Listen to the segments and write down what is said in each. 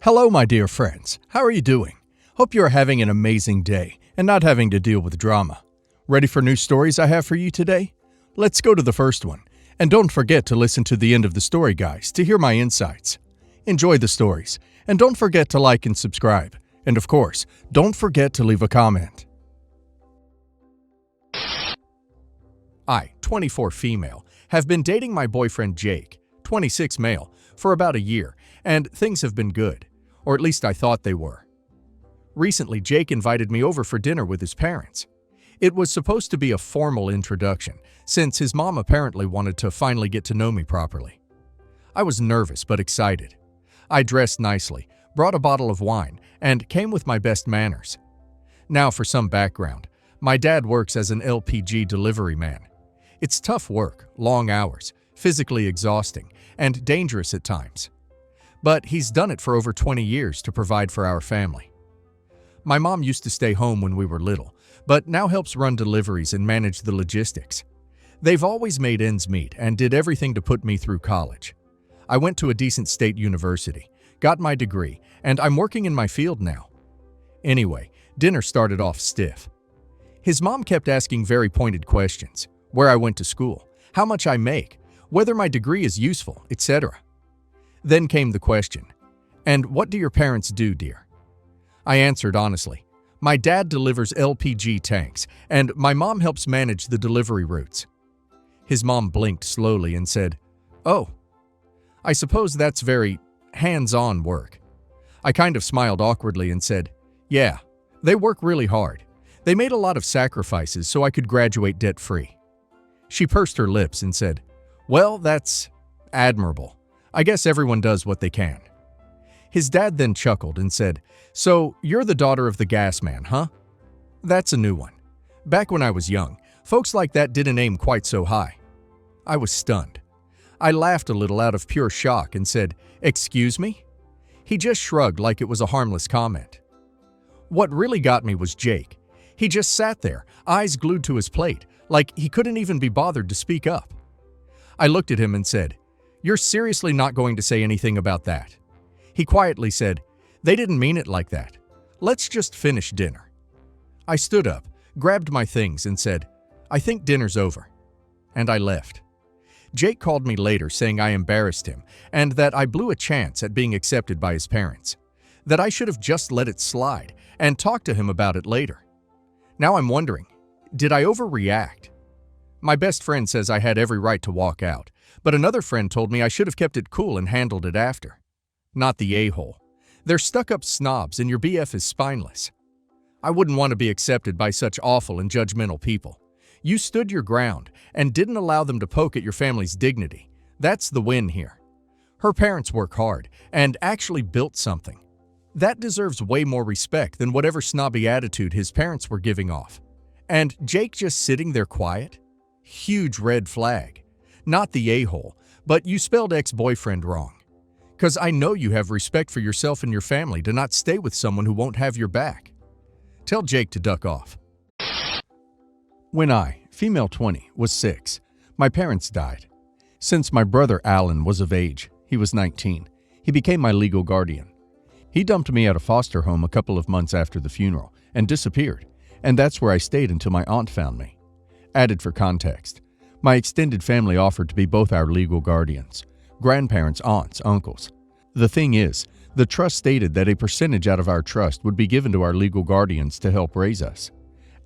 Hello, my dear friends. How are you doing? Hope you are having an amazing day and not having to deal with drama. Ready for new stories I have for you today? Let's go to the first one. And don't forget to listen to the end of the story, guys, to hear my insights. Enjoy the stories, and don't forget to like and subscribe. And of course, don't forget to leave a comment. I, 24 female, have been dating my boyfriend Jake, 26 male, for about a year, and things have been good. Or at least I thought they were. Recently, Jake invited me over for dinner with his parents. It was supposed to be a formal introduction, since his mom apparently wanted to finally get to know me properly. I was nervous but excited. I dressed nicely, brought a bottle of wine, and came with my best manners. Now for some background. My dad works as an LPG delivery man. It's tough work, long hours, physically exhausting, and dangerous at times. But he's done it for over 20 years to provide for our family. My mom used to stay home when we were little, but now helps run deliveries and manage the logistics. They've always made ends meet and did everything to put me through college. I went to a decent state university, got my degree, and I'm working in my field now. Anyway, dinner started off stiff. His mom kept asking very pointed questions: where I went to school, how much I make, whether my degree is useful, etc. Then came the question, "And what do your parents do, dear?" I answered honestly. My dad delivers LPG tanks, and my mom helps manage the delivery routes. His mom blinked slowly and said, "Oh, I suppose that's very hands-on work." I kind of smiled awkwardly and said, "Yeah, they work really hard. They made a lot of sacrifices so I could graduate debt-free." She pursed her lips and said, "Well, that's admirable. I guess everyone does what they can." His dad then chuckled and said, "So you're the daughter of the gas man, huh?" That's a new one. Back when I was young, folks like that didn't aim quite so high. I was stunned. I laughed a little out of pure shock and said, "Excuse me?" He just shrugged like it was a harmless comment. What really got me was Jake. He just sat there, eyes glued to his plate, like he couldn't even be bothered to speak up. I looked at him and said, "You're seriously not going to say anything about that?" He quietly said, "They didn't mean it like that. Let's just finish dinner." I stood up, grabbed my things, and said, "I think dinner's over." And I left. Jake called me later saying I embarrassed him and that I blew a chance at being accepted by his parents, that I should have just let it slide and talked to him about it later. Now I'm wondering, did I overreact? My best friend says I had every right to walk out, but another friend told me I should have kept it cool and handled it after. Not the a-hole. They're stuck-up snobs and your BF is spineless. I wouldn't want to be accepted by such awful and judgmental people. You stood your ground and didn't allow them to poke at your family's dignity. That's the win here. Her parents work hard and actually built something. That deserves way more respect than whatever snobby attitude his parents were giving off. And Jake just sitting there quiet? Huge red flag. Not the a-hole, but you spelled ex-boyfriend wrong. 'Cause I know you have respect for yourself and your family to not stay with someone who won't have your back. Tell Jake to duck off. When I, female 20, was 6, my parents died. Since my brother Alan was of age, he was 19, he became my legal guardian. He dumped me at a foster home a couple of months after the funeral and disappeared, and that's where I stayed until my aunt found me. Added for context, my extended family offered to be both our legal guardians, grandparents, aunts, uncles. The thing is, the trust stated that a percentage out of our trust would be given to our legal guardians to help raise us.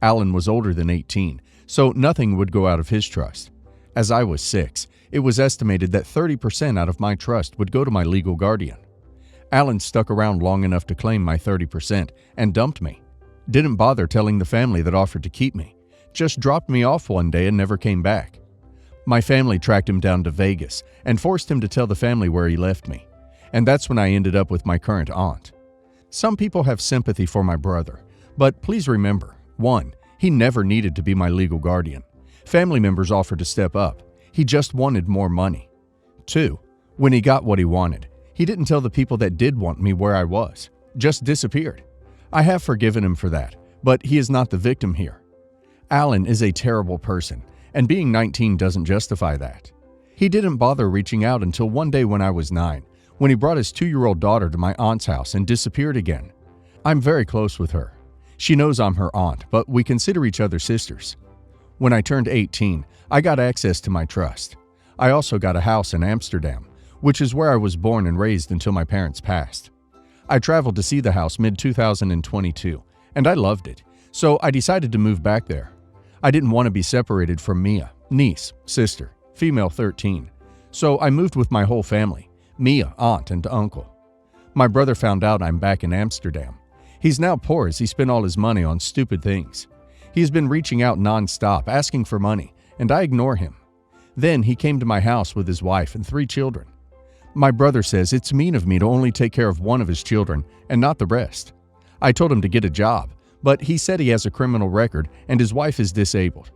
Alan was older than 18, so nothing would go out of his trust. As I was 6, it was estimated that 30% out of my trust would go to my legal guardian. Alan stuck around long enough to claim my 30% and dumped me. Didn't bother telling the family that offered to keep me. Just dropped me off one day and never came back. My family tracked him down to Vegas and forced him to tell the family where he left me. And that's when I ended up with my current aunt. Some people have sympathy for my brother, but please remember, 1, he never needed to be my legal guardian. Family members offered to step up. He just wanted more money. 2, when he got what he wanted, he didn't tell the people that did want me where I was. Just disappeared. I have forgiven him for that, but he is not the victim here. Alan is a terrible person, and being 19 doesn't justify that. He didn't bother reaching out until one day when I was 9, when he brought his 2-year-old daughter to my aunt's house and disappeared again. I'm very close with her. She knows I'm her aunt, but we consider each other sisters. When I turned 18, I got access to my trust. I also got a house in Amsterdam, which is where I was born and raised until my parents passed. I traveled to see the house mid-2022, and I loved it, so I decided to move back there. I didn't want to be separated from Mia, niece, sister, female 13, so I moved with my whole family, Mia, aunt, and uncle. My brother found out I'm back in Amsterdam. He's now poor as he spent all his money on stupid things. He's been reaching out non-stop, asking for money, and I ignore him. Then he came to my house with his wife and 3 children. My brother says it's mean of me to only take care of one of his children and not the rest. I told him to get a job, but he said he has a criminal record and his wife is disabled.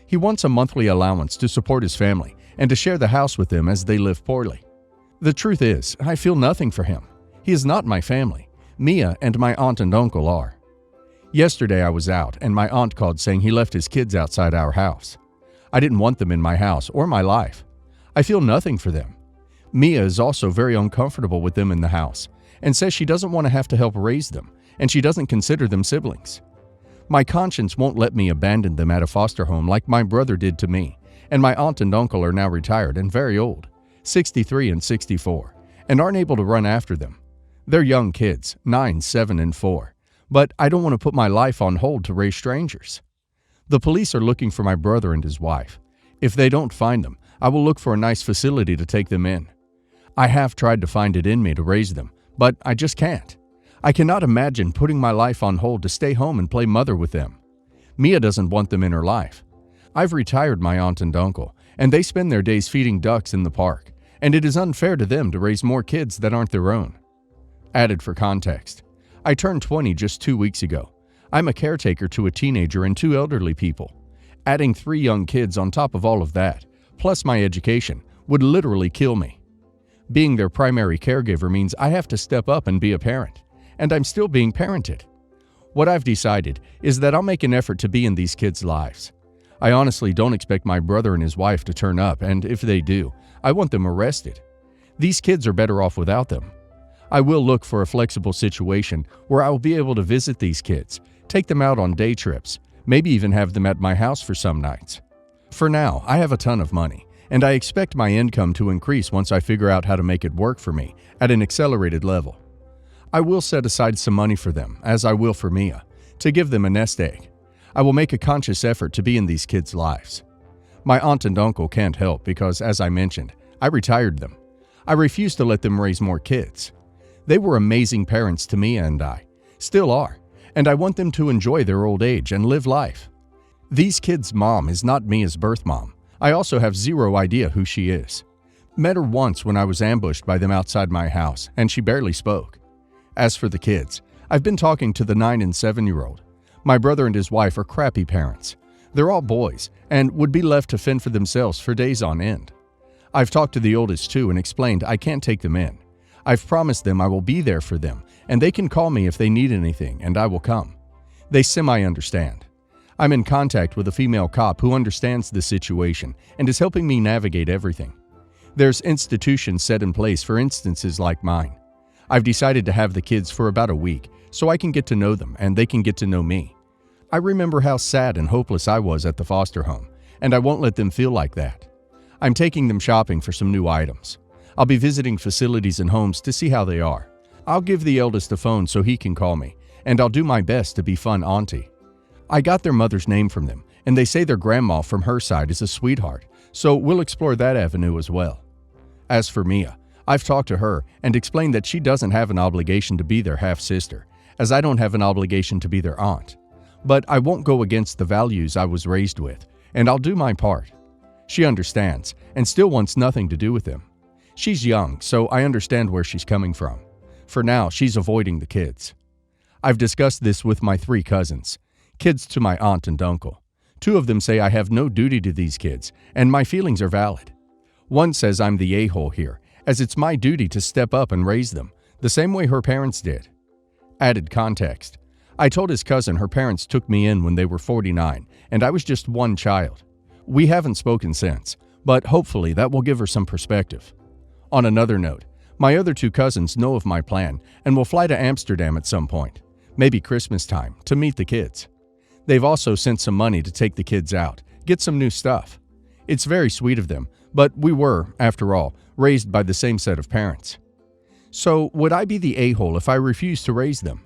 He wants a monthly allowance to support his family and to share the house with them as they live poorly. The truth is, I feel nothing for him. He is not my family. Mia and my aunt and uncle are. Yesterday I was out and my aunt called saying he left his kids outside our house. I didn't want them in my house or my life. I feel nothing for them. Mia is also very uncomfortable with them in the house and says she doesn't want to have to help raise them and she doesn't consider them siblings. My conscience won't let me abandon them at a foster home like my brother did to me, and my aunt and uncle are now retired and very old, 63 and 64, and aren't able to run after them. They're young kids, 9, 7, and 4, but I don't want to put my life on hold to raise strangers. The police are looking for my brother and his wife. If they don't find them, I will look for a nice facility to take them in. I have tried to find it in me to raise them, but I just can't. I cannot imagine putting my life on hold to stay home and play mother with them. Mia doesn't want them in her life. I've retired my aunt and uncle, and they spend their days feeding ducks in the park, and it is unfair to them to raise more kids that aren't their own. Added for context, I turned 20 just 2 weeks ago. I'm a caretaker to a teenager and 2 elderly people. Adding 3 young kids on top of all of that, plus my education, would literally kill me. Being their primary caregiver means I have to step up and be a parent, and I'm still being parented. What I've decided is that I'll make an effort to be in these kids' lives. I honestly don't expect my brother and his wife to turn up, and if they do, I want them arrested. These kids are better off without them. I will look for a flexible situation where I will be able to visit these kids, take them out on day trips, maybe even have them at my house for some nights. For now, I have a ton of money, and I expect my income to increase once I figure out how to make it work for me at an accelerated level. I will set aside some money for them, as I will for Mia, to give them a nest egg. I will make a conscious effort to be in these kids' lives. My aunt and uncle can't help because, as I mentioned, I retired them. I refuse to let them raise more kids. They were amazing parents to Mia and I, still are, and I want them to enjoy their old age and live life. These kids' mom is not Mia's birth mom. I also have zero idea who she is. Met her once when I was ambushed by them outside my house, and she barely spoke. As for the kids, I've been talking to the 9 and 7-year-old. My brother and his wife are crappy parents. They're all boys and would be left to fend for themselves for days on end. I've talked to the oldest too and explained I can't take them in. I've promised them I will be there for them, and they can call me if they need anything, and I will come. They semi-understand. I'm in contact with a female cop who understands the situation and is helping me navigate everything. There's institutions set in place for instances like mine. I've decided to have the kids for about a week so I can get to know them and they can get to know me. I remember how sad and hopeless I was at the foster home, and I won't let them feel like that. I'm taking them shopping for some new items. I'll be visiting facilities and homes to see how they are. I'll give the eldest a phone so he can call me, and I'll do my best to be fun auntie. I got their mother's name from them, and they say their grandma from her side is a sweetheart, so we'll explore that avenue as well. As for Mia, I've talked to her and explained that she doesn't have an obligation to be their half-sister, as I don't have an obligation to be their aunt. But I won't go against the values I was raised with, and I'll do my part. She understands, and still wants nothing to do with them. She's young, so I understand where she's coming from. For now, she's avoiding the kids. I've discussed this with my 3 cousins, kids to my aunt and uncle. 2 of them say I have no duty to these kids, and my feelings are valid. One says I'm the a-hole here, as it's my duty to step up and raise them, the same way her parents did. Added context. I told his cousin her parents took me in when they were 49, and I was just one child. We haven't spoken since, but hopefully that will give her some perspective. On another note, My other two cousins know of my plan and will fly to Amsterdam at some point, maybe Christmas time, to meet the kids. They've also sent some money to take the kids out, get some new stuff. It's very sweet of them, but we were, after all, raised by the same set of parents. So, would I be the a-hole if I refused to raise them?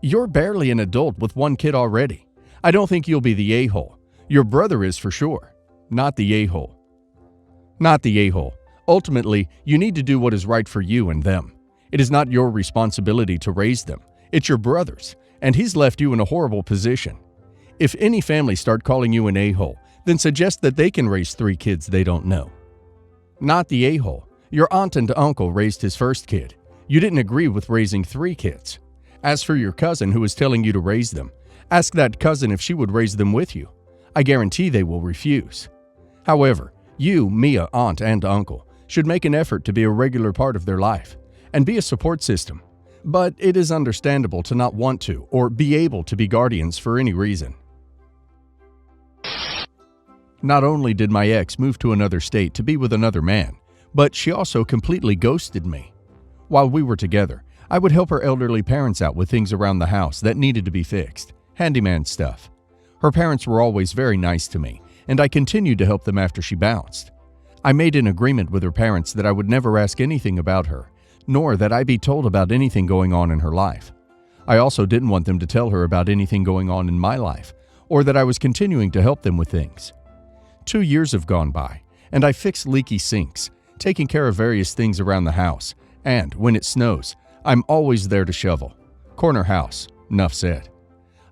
You're barely an adult with one kid already. I don't think you'll be the a-hole. Your brother is for sure. Not the a-hole. Not the a-hole. Ultimately, you need to do what is right for you and them. It is not your responsibility to raise them. It's your brother's, and he's left you in a horrible position. If any family start calling you an a-hole, then suggest that they can raise 3 kids they don't know. Not the a-hole. Your aunt and uncle raised his first kid. You didn't agree with raising 3 kids. As for your cousin who is telling you to raise them, ask that cousin if she would raise them with you. I guarantee they will refuse. However, you, Mia, aunt, and uncle, should make an effort to be a regular part of their life and be a support system. But it is understandable to not want to or be able to be guardians for any reason. Not only did my ex move to another state to be with another man, but she also completely ghosted me. While we were together, I would help her elderly parents out with things around the house that needed to be fixed, handyman stuff. Her parents were always very nice to me, and I continued to help them after she bounced. I made an agreement with her parents that I would never ask anything about her, nor that I be told about anything going on in her life. I also didn't want them to tell her about anything going on in my life, or that I was continuing to help them with things. 2 years have gone by, and I fixed leaky sinks, taking care of various things around the house, and, when it snows, I'm always there to shovel. Corner house, enough said.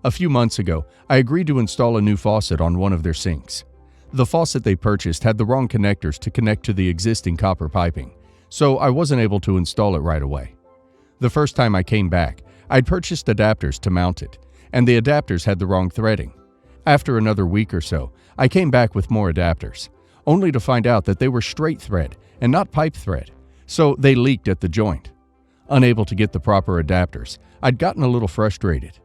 A few months ago, I agreed to install a new faucet on one of their sinks. The faucet they purchased had the wrong connectors to connect to the existing copper piping, so I wasn't able to install it right away. The first time I came back, I'd purchased adapters to mount it, and the adapters had the wrong threading. After another week or so, I came back with more adapters, only to find out that they were straight thread and not pipe thread, so they leaked at the joint. Unable to get the proper adapters, I'd gotten a little frustrated.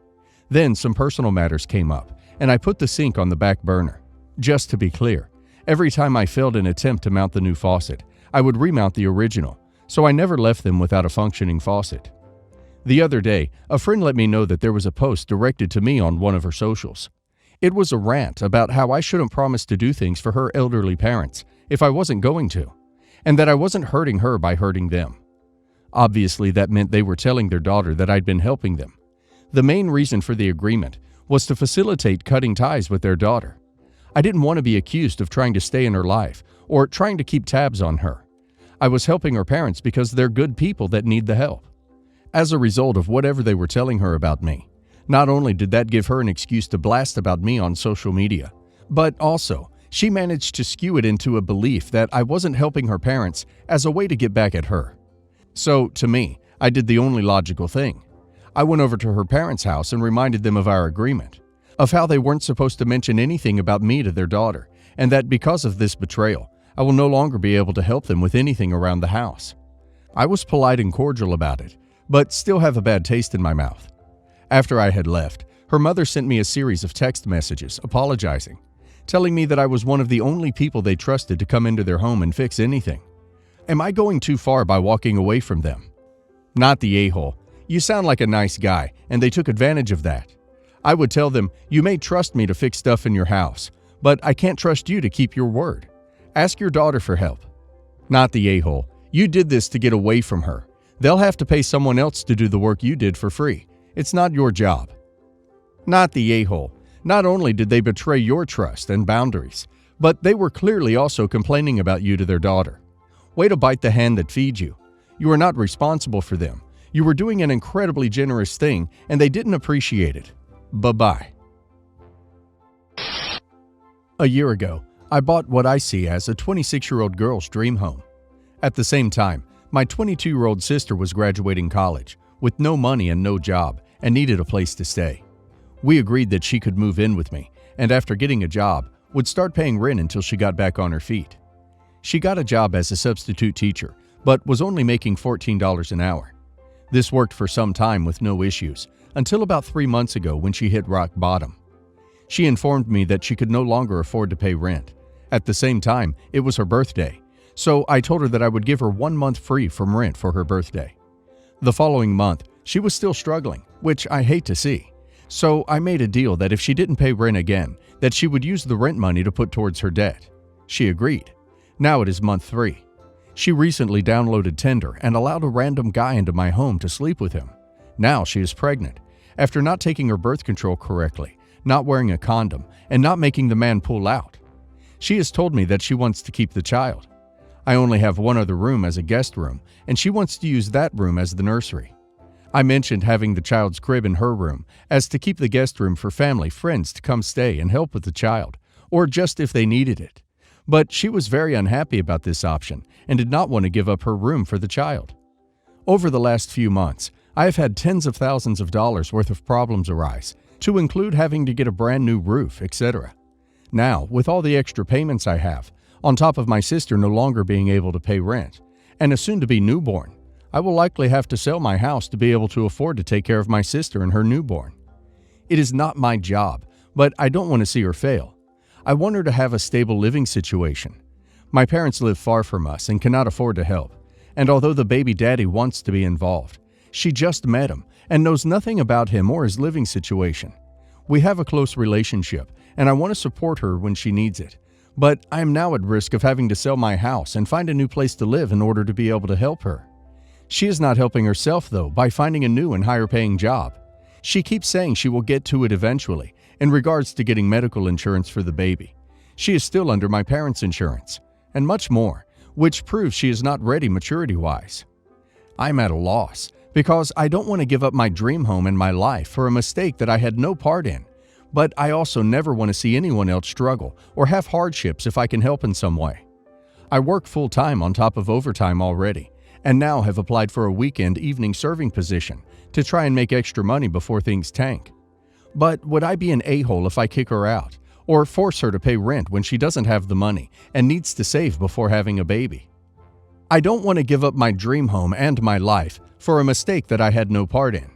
Then some personal matters came up, and I put the sink on the back burner. Just to be clear, every time I failed an attempt to mount the new faucet, I would remount the original, so I never left them without a functioning faucet. The other day, a friend let me know that there was a post directed to me on one of her socials. It was a rant about how I shouldn't promise to do things for her elderly parents if I wasn't going to, and that I wasn't hurting her by hurting them. Obviously, that meant they were telling their daughter that I'd been helping them. The main reason for the agreement was to facilitate cutting ties with their daughter. I didn't want to be accused of trying to stay in her life or trying to keep tabs on her. I was helping her parents because they're good people that need the help. As a result of whatever they were telling her about me, not only did that give her an excuse to blast about me on social media, but also she managed to skew it into a belief that I wasn't helping her parents as a way to get back at her. So, to me, I did the only logical thing. I went over to her parents' house and reminded them of our agreement, of how they weren't supposed to mention anything about me to their daughter, and that because of this betrayal, I will no longer be able to help them with anything around the house. I was polite and cordial about it, but still have a bad taste in my mouth. After I had left, her mother sent me a series of text messages apologizing, telling me that I was one of the only people they trusted to come into their home and fix anything. Am I going too far by walking away from them? Not the a-hole. You sound like a nice guy, and they took advantage of that. I would tell them, you may trust me to fix stuff in your house, but I can't trust you to keep your word. Ask your daughter for help. Not the a-hole. You did this to get away from her. They'll have to pay someone else to do the work you did for free. It's not your job. Not the a-hole. Not only did they betray your trust and boundaries, but they were clearly also complaining about you to their daughter. Way to bite the hand that feeds you. You are not responsible for them. You were doing an incredibly generous thing, and they didn't appreciate it. Bye-bye. A year ago, I bought what I see as a 26-year-old girl's dream home. At the same time, my 22-year-old sister was graduating college, with no money and no job, and needed a place to stay. We agreed that she could move in with me, and after getting a job, would start paying rent until she got back on her feet. She got a job as a substitute teacher, but was only making $14 an hour. This worked for some time with no issues, until about 3 months ago when she hit rock bottom. She informed me that she could no longer afford to pay rent. At the same time, it was her birthday, So I told her that I would give her 1 month free from rent for her birthday. The following month, she was still struggling, which I hate to see. So I made a deal that if she didn't pay rent again, that she would use the rent money to put towards her debt. She agreed. Now it is month 3. She recently downloaded Tinder and allowed a random guy into my home to sleep with him. Now she is pregnant, after not taking her birth control correctly, not wearing a condom, and not making the man pull out. She has told me that she wants to keep the child. I only have one other room as a guest room, and she wants to use that room as the nursery. I mentioned having the child's crib in her room as to keep the guest room for family, friends to come stay and help with the child, or just if they needed it. But she was very unhappy about this option and did not want to give up her room for the child. Over the last few months, I have had tens of thousands of dollars worth of problems arise, to include having to get a brand new roof, etc. Now, with all the extra payments I have, on top of my sister no longer being able to pay rent, and a soon-to-be newborn, I will likely have to sell my house to be able to afford to take care of my sister and her newborn. It is not my job, but I don't want to see her fail. I want her to have a stable living situation. My parents live far from us and cannot afford to help, and although the baby daddy wants to be involved, she just met him and knows nothing about him or his living situation. We have a close relationship, and I want to support her when she needs it. But I am now at risk of having to sell my house and find a new place to live in order to be able to help her. She is not helping herself, though, by finding a new and higher-paying job. She keeps saying she will get to it eventually, in regards to getting medical insurance for the baby. She is still under my parents' insurance, and much more, which proves she is not ready maturity-wise. I'm at a loss, because I don't want to give up my dream home and my life for a mistake that I had no part in. But I also never want to see anyone else struggle or have hardships if I can help in some way. I work full-time on top of overtime already, and now have applied for a weekend evening serving position to try and make extra money before things tank. But would I be an a-hole if I kick her out, or force her to pay rent when she doesn't have the money and needs to save before having a baby? I don't want to give up my dream home and my life for a mistake that I had no part in.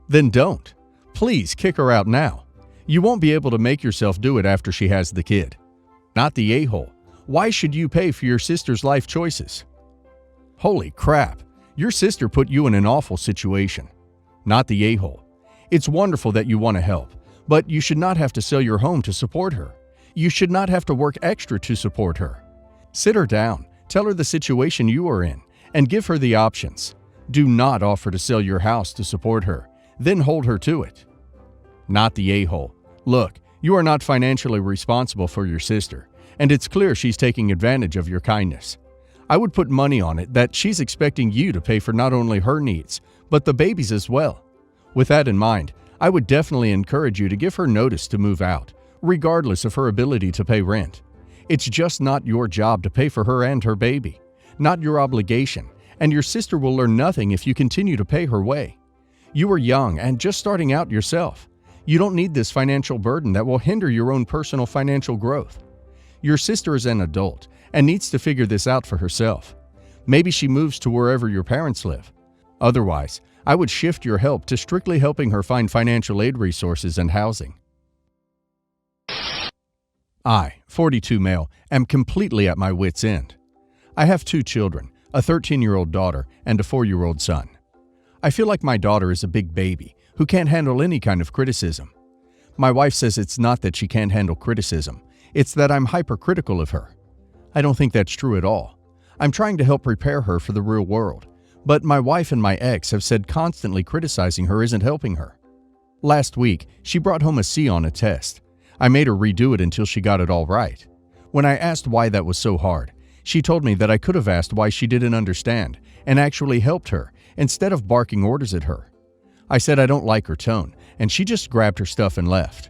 Then don't. Please kick her out now. You won't be able to make yourself do it after she has the kid. Not the a-hole. Why should you pay for your sister's life choices? Holy crap, your sister put you in an awful situation. Not the a-hole. It's wonderful that you want to help, but you should not have to sell your home to support her. You should not have to work extra to support her. Sit her down, tell her the situation you are in, and give her the options. Do not offer to sell your house to support her, then hold her to it. Not the a-hole. Look, you are not financially responsible for your sister, and it's clear she's taking advantage of your kindness. I would put money on it that she's expecting you to pay for not only her needs, but the baby's as well. With that in mind, I would definitely encourage you to give her notice to move out, regardless of her ability to pay rent. It's just not your job to pay for her and her baby, not your obligation, and your sister will learn nothing if you continue to pay her way. You are young and just starting out yourself. You don't need this financial burden that will hinder your own personal financial growth. Your sister is an adult and needs to figure this out for herself. Maybe she moves to wherever your parents live. Otherwise, I would shift your help to strictly helping her find financial aid resources and housing. I, 42 male, am completely at my wit's end. I have 2 children, a 13-year-old daughter and a 4-year-old son. I feel like my daughter is a big baby who can't handle any kind of criticism. My wife says it's not that she can't handle criticism, it's that I'm hypercritical of her. I don't think that's true at all. I'm trying to help prepare her for the real world, but my wife and my ex have said constantly criticizing her isn't helping her. Last week, she brought home a C on a test. I made her redo it until she got it all right. When I asked why that was so hard, she told me that I could have asked why she didn't understand and actually helped her instead of barking orders at her. I said I don't like her tone, and she just grabbed her stuff and left.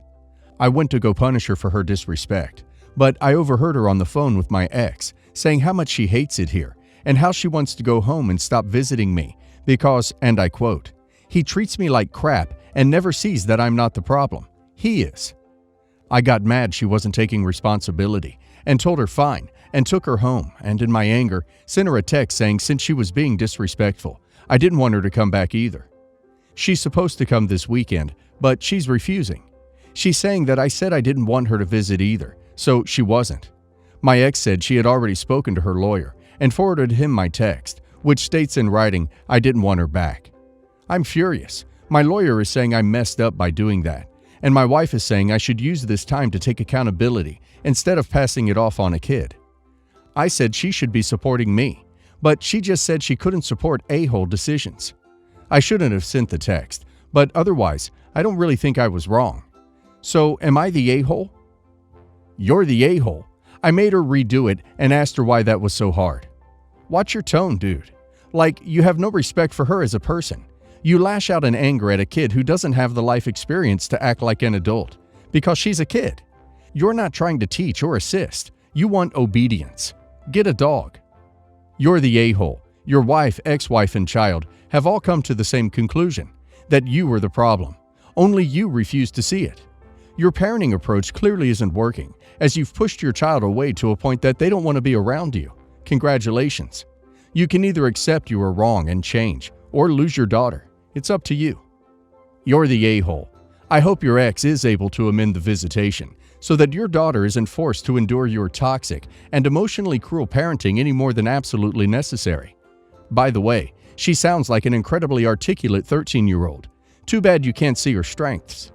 I went to go punish her for her disrespect, but I overheard her on the phone with my ex saying how much she hates it here and how she wants to go home and stop visiting me because, and I quote, "He treats me like crap and never sees that I'm not the problem. He is." I got mad she wasn't taking responsibility and told her fine and took her home, and in my anger sent her a text saying since she was being disrespectful, I didn't want her to come back either. She's supposed to come this weekend, but she's refusing. She's saying that I said I didn't want her to visit either, so she wasn't. My ex said she had already spoken to her lawyer and forwarded him my text, which states in writing I didn't want her back. I'm furious. My lawyer is saying I messed up by doing that, and my wife is saying I should use this time to take accountability instead of passing it off on a kid. I said she should be supporting me, but she just said she couldn't support a-hole decisions. I shouldn't have sent the text, but otherwise, I don't really think I was wrong. So, am I the a-hole? You're the a-hole. I made her redo it and asked her why that was so hard. Watch your tone, dude. Like, you have no respect for her as a person. You lash out in anger at a kid who doesn't have the life experience to act like an adult, because she's a kid. You're not trying to teach or assist. You want obedience. Get a dog. You're the a-hole. Your wife, ex-wife, and child have all come to the same conclusion, that you were the problem. Only you refuse to see it. Your parenting approach clearly isn't working, as you've pushed your child away to a point that they don't want to be around you. Congratulations. You can either accept you are wrong and change, or lose your daughter. It's up to you. You're the a-hole. I hope your ex is able to amend the visitation, so that your daughter isn't forced to endure your toxic and emotionally cruel parenting any more than absolutely necessary. By the way, she sounds like an incredibly articulate 13-year-old. Too bad you can't see her strengths.